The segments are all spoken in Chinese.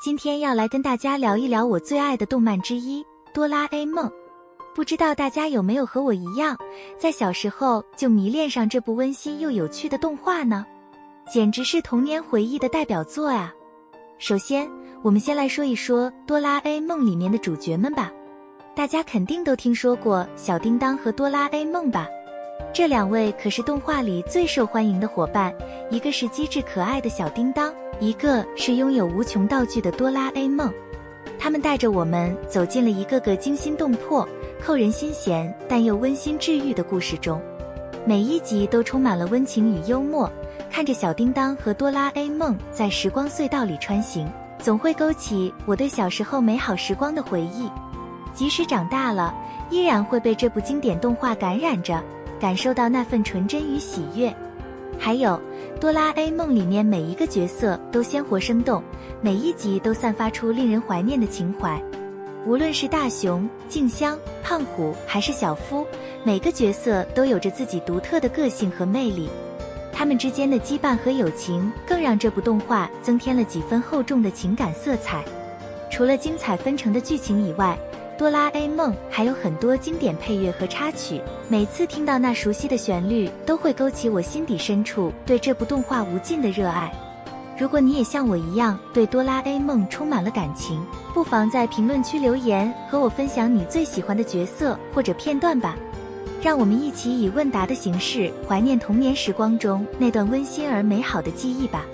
今天要来跟大家聊一聊我最爱的动漫之一哆啦 A 梦。不知道大家有没有和我一样，在小时候就迷恋上这部温馨又有趣的动画呢？简直是童年回忆的代表作啊！首先，我们先来说一说哆啦 A 梦里面的主角们吧。大家肯定都听说过小叮当和哆啦 A 梦吧？这两位可是动画里最受欢迎的伙伴，一个是机智可爱的小叮当，一个是拥有无穷道具的哆啦 A 梦。他们带着我们走进了一个个惊心动魄、扣人心弦但又温馨治愈的故事中，每一集都充满了温情与幽默。看着小叮当和哆啦 A 梦在时光隧道里穿行，总会勾起我对小时候美好时光的回忆。即使长大了，依然会被这部经典动画感染着，感受到那份纯真与喜悦。还有哆啦 A 梦里面每一个角色都鲜活生动，每一集都散发出令人怀念的情怀。无论是大雄、静香、胖虎还是小夫，每个角色都有着自己独特的个性和魅力。他们之间的羁绊和友情更让这部动画增添了几分厚重的情感色彩。除了精彩纷呈的剧情以外，哆啦 A 梦还有很多经典配乐和插曲，每次听到那熟悉的旋律，都会勾起我心底深处对这部动画无尽的热爱。如果你也像我一样对哆啦 A 梦充满了感情，不妨在评论区留言和我分享你最喜欢的角色或者片段吧。让我们一起以问答的形式怀念童年时光中那段温馨而美好的记忆吧。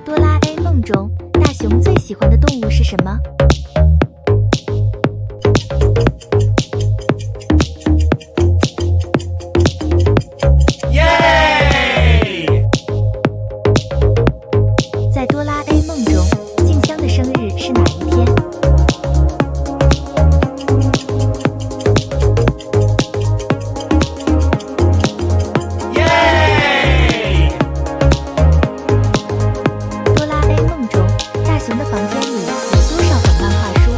哆啦 A 梦中，大雄最喜欢的动物是什么？在哆啦 A 梦中，静香的生日是哪一天？哆啦 A 梦中，大雄的房间里有多少本漫画书？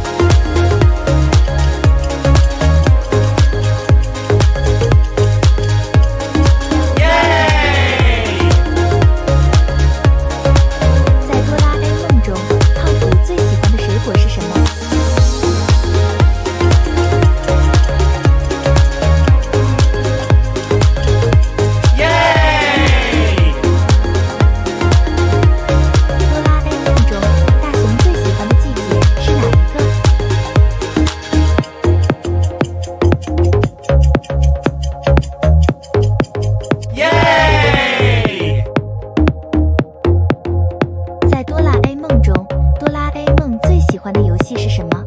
喜欢的游戏是什么？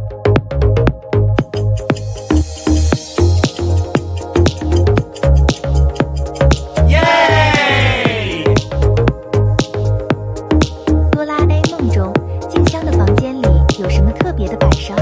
哆啦 A 梦中，静香的房间里有什么特别的摆设？